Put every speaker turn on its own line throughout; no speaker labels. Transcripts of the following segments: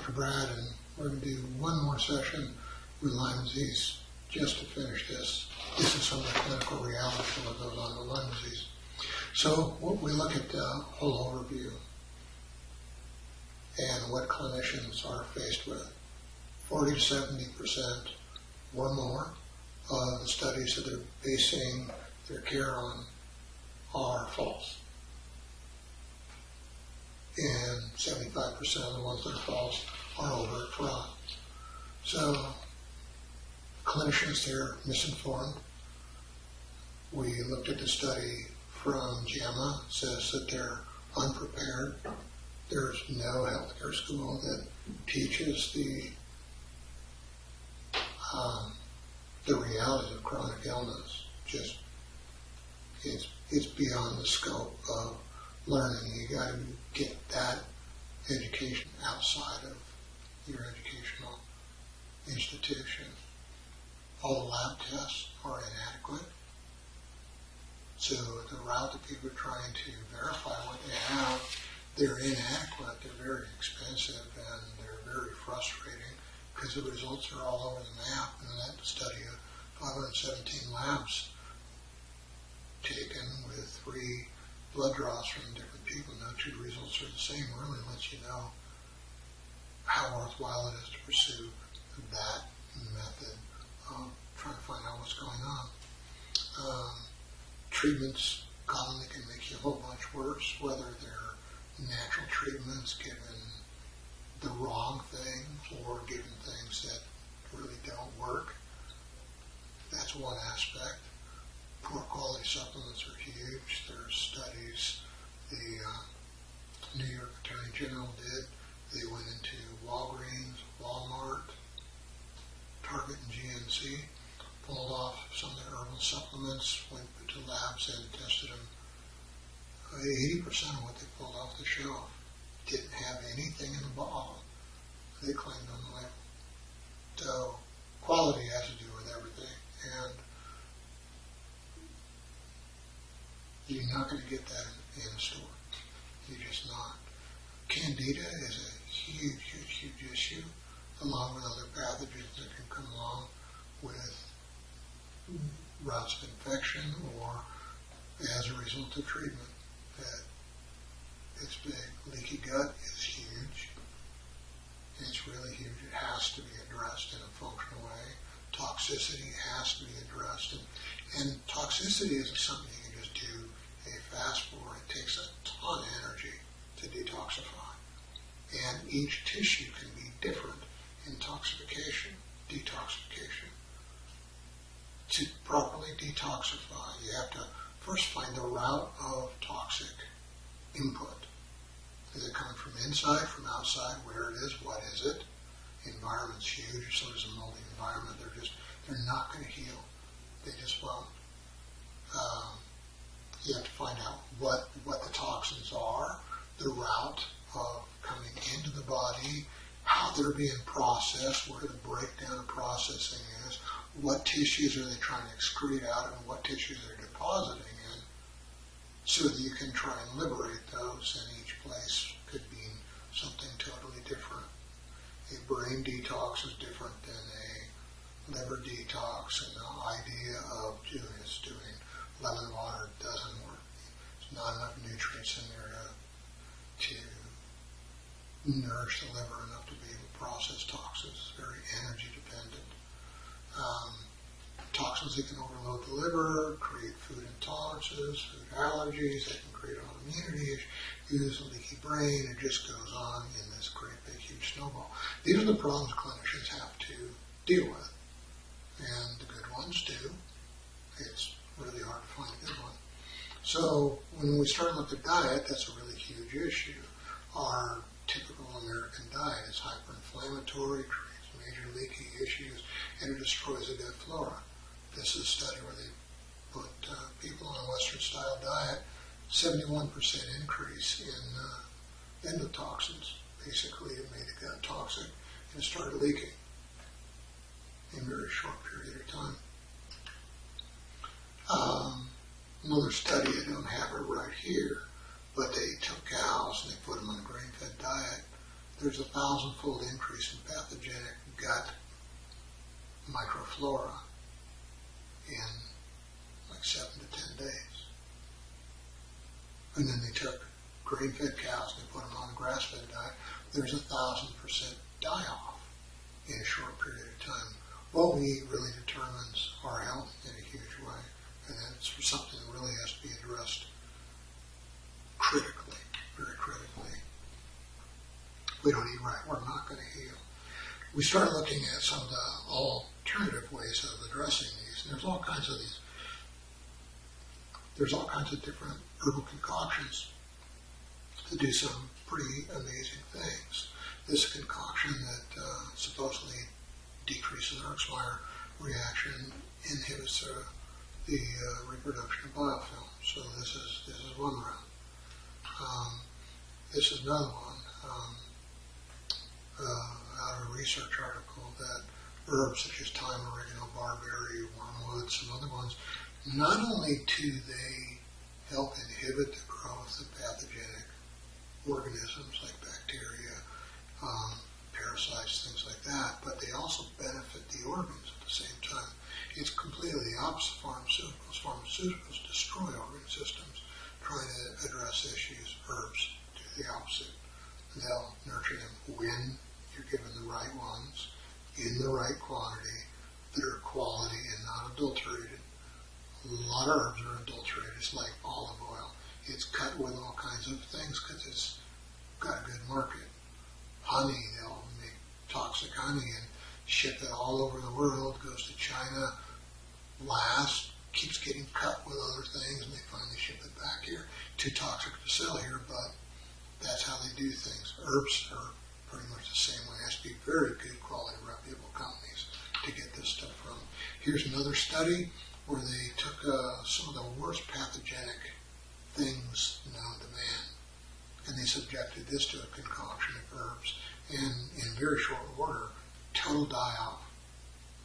Dr. Brad, and we're going to do one more session with Lyme disease just to finish this. This is some of the clinical reality of what goes on with Lyme disease. So we look at the whole overview and what clinicians are faced with. 40 to 70% or more of the studies that they're basing their care on are false. And 75% of the ones that are false are overt fraud. So clinicians, they're misinformed. We looked at the study from JAMA, says that they're unprepared. There's no healthcare school that teaches the realities of chronic illness. Just it's beyond the scope of learning. You got to get that education outside of your educational institution. All the lab tests are inadequate. So the route that people are trying to verify what they have, they're inadequate, they're very expensive, and they're very frustrating because the results are all over the map. And that study of 517 labs taken with 3 blood draws from different people, no 2 results are the same, really lets you know how worthwhile it is to pursue that method of trying to find out what's going on. Treatments commonly can make you a whole bunch worse, whether they're natural treatments given the wrong things or given things that really don't work. That's one aspect. Poor quality supplements are huge. There's studies the New York Attorney General did. They went into Walgreens, Walmart, Target, and GNC, pulled off some of their herbal supplements, went to labs and tested them. 80% of what they pulled off the shelf didn't have anything in the bottle they claimed on the label. So quality has to do with everything, and you're not going to get that in a store. You're just not. Candida is a huge, huge, huge issue, along with other pathogens that can come along with routes of infection or as a result of treatment. It's big. Leaky gut is huge. It's really huge. It has to be addressed in a functional way. Toxicity has to be addressed. And toxicity isn't something you can just do a fast for. It takes a ton of energy to detoxify. And each tissue can be different in detoxification. To properly detoxify, you have to first find the route of toxic input. Is it coming from inside, from outside? Where it is? What is it? The environment's huge, so does a moldy environment. They're not going to heal. They just won't. You have to find out what the toxins are, the route of coming into the body, how they're being processed, where the breakdown of processing is, what tissues are they trying to excrete out, and what tissues they're depositing in, so that you can try and liberate those, and each place could mean something totally different. A brain detox is different than a liver detox, and the idea of doing lemon water doesn't work. There's not enough nutrients in there to nourish the liver enough to be able to process toxins. It's very energy dependent. Toxins that can overload the liver, create food intolerances, food allergies, they can create autoimmunity issues, a leaky brain. It just goes on in this great big huge snowball. These are the problems clinicians have to deal with, and the good ones do. It's really hard to find a good one. So when we start looking at diet, that's a really huge issue. Our typical American diet is hyperinflammatory, creates major leaky issues, and it destroys the gut flora. This is a study where they put people on a Western style diet, 71% increase in endotoxins. Basically, it made the gut toxic and it started leaking in a very short period of time. Another study, I don't have it right here, but they took cows and they put them on a grain-fed diet. there's a 1,000-fold increase in pathogenic gut microflora in like 7 to 10 days. And then they took grain-fed cows and they put them on a grass-fed diet. There's 1,000% die-off in a short period of time. What we eat really determines our health in a huge way, and that's something that really has to be addressed critically, very critically. If we don't eat right, we're not going to heal. We started looking at some of the alternative ways of addressing these, and there's all kinds of different herbal concoctions that do some pretty amazing things. This concoction that supposedly decreases the Erxmeyer reaction inhibits the reproduction of biofilm. So this is one route. This is another one out of a research article that herbs such as thyme, oregano, barberry, wormwood, some other ones, not only do they help inhibit the growth of pathogenic organisms like bacteria, parasites, things like that, but they also benefit the organs at the same time. It's completely the opposite of pharmaceuticals. Pharmaceuticals destroy organ systems trying to address issues. Herbs do the opposite. They'll nurture them when you're given the right ones, in the right quantity, that are quality and not adulterated. A lot of herbs are adulterated. It's like olive oil. It's cut with all kinds of things because it's got a good market. Honey, they'll make toxic honey and ship it all over the world, goes to China, lasts, keeps getting cut with other things, and they finally ship it back here. Too toxic to sell here, but that's how they do things. Herbs are pretty much the same way. It has to be very good quality, reputable companies to get this stuff from. Here's another study where they took some of the worst pathogenic things known to man, and they subjected this to a concoction of herbs, and in very short order, total die-off,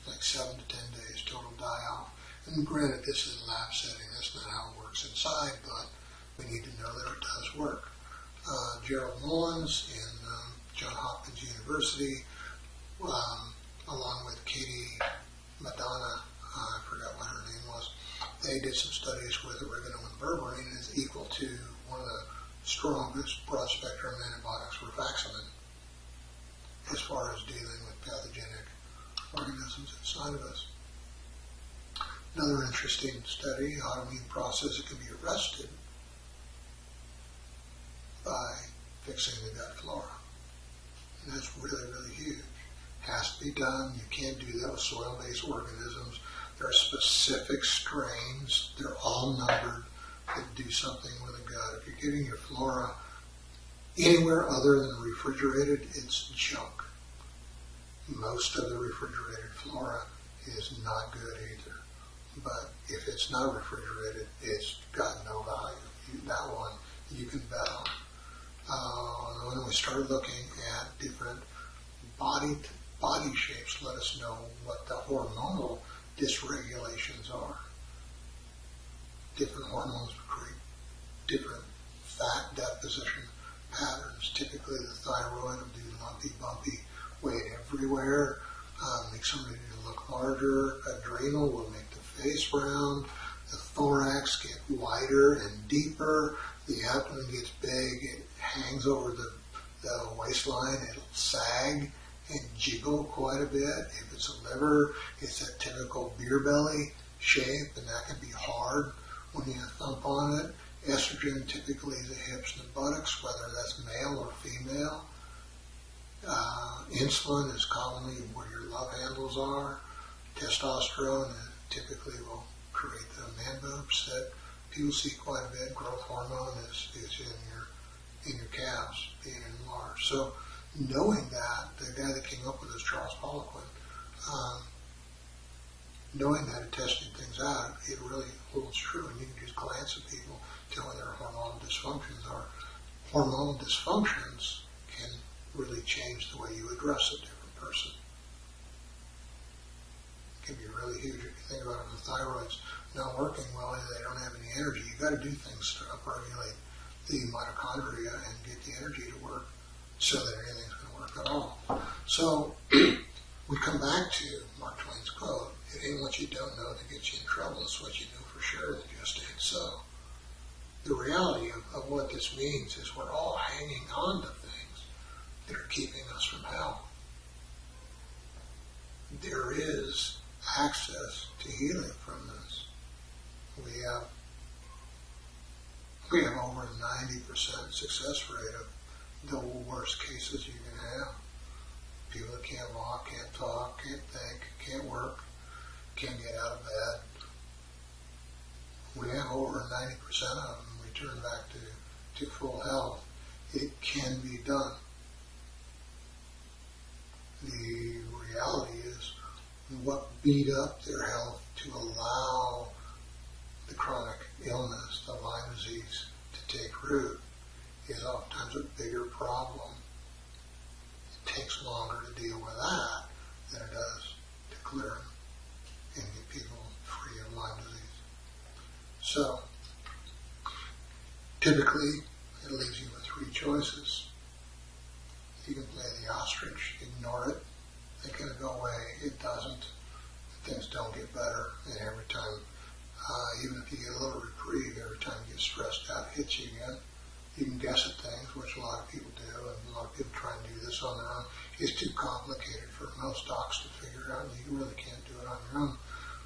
like 7 to 10 days, total die-off. And granted, this is a lab setting, that's not how it works inside, but we need to know that it does work. Gerald Mullins in Johns Hopkins University, along with Katie Madonna, I forgot what her name was, they did some studies with oregano and berberine, and it's equal to one of the strongest broad-spectrum antibiotics, rifaximin, as far as dealing with pathogenic organisms inside of us. Another interesting study, autoimmune process that can be arrested by fixing the gut flora. And that's really, really huge. Has to be done. You can't do that with soil-based organisms. There are specific strains. They're all numbered that do something with the gut. If you're getting your flora anywhere other than refrigerated, it's junk. Most of the refrigerated flora is not good either. But if it's not refrigerated, it's got no value. That one you can bet on. When we started looking at different body shapes, let us know what the hormonal dysregulations are. Different hormones create different fat deposition patterns. Typically the thyroid will do lumpy, bumpy, weight everywhere, make somebody look larger. Adrenal will make the face round. The thorax get wider and deeper. The abdomen gets big. It hangs over the waistline. It'll sag and jiggle quite a bit. If it's a liver, it's a typical beer belly shape, and that can be hard when you thump on it. Estrogen typically the hips and the buttocks, whether that's male or female. Insulin is commonly where your love handles are. Testosterone typically will create the man boobs that people see quite a bit. Growth hormone is in your calves being enlarged. So knowing that, the guy that came up with this, Charles Poliquin, knowing that and testing things out, it really holds true. And you can just glance at people, tell what their hormonal dysfunctions are. Hormonal dysfunctions can really change the way you address a different person. It can be really huge. If you think about it, the thyroid's not working well, and they don't have any energy, you've got to do things to upregulate the mitochondria and get the energy to work so that anything's going to at all. So we come back to Mark Twain's quote, "It ain't what you don't know that gets you in trouble, it's what you know for sure that just ain't so." The reality of what this means is we're all hanging on to things that are keeping us from health. There is access to healing from this. We have over 90% success rate of the worst cases you can have. People that can't walk, can't talk, can't think, can't work, can't get out of bed. We have over 90% of them return back to full health. It can be done. The reality is what beat up their health to allow the chronic illness, the Lyme disease, to take root is oftentimes a bigger problem. It takes longer to deal with that than it does to clear them and get people free of Lyme disease. So, typically, it leaves you with three choices. You can play the ostrich, ignore it, think it'll go away. It doesn't. Things don't get better, and every time, even if you get a little reprieve, every time you get stressed out, it hits you again. You can guess at things, which a lot of people do, and a lot of people try and do this on their own. It's too complicated for most docs to figure out, and you really can't do it on your own.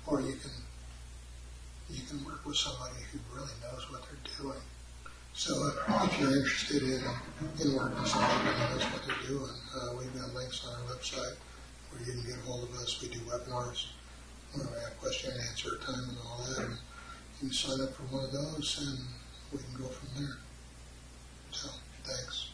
Or you can work with somebody who really knows what they're doing. So if you're interested in working with somebody who knows what they're doing, we've got links on our website where you can get a hold of us. We do webinars where we have question and answer time and all that. And you can sign up for one of those and we can go from there. So, thanks.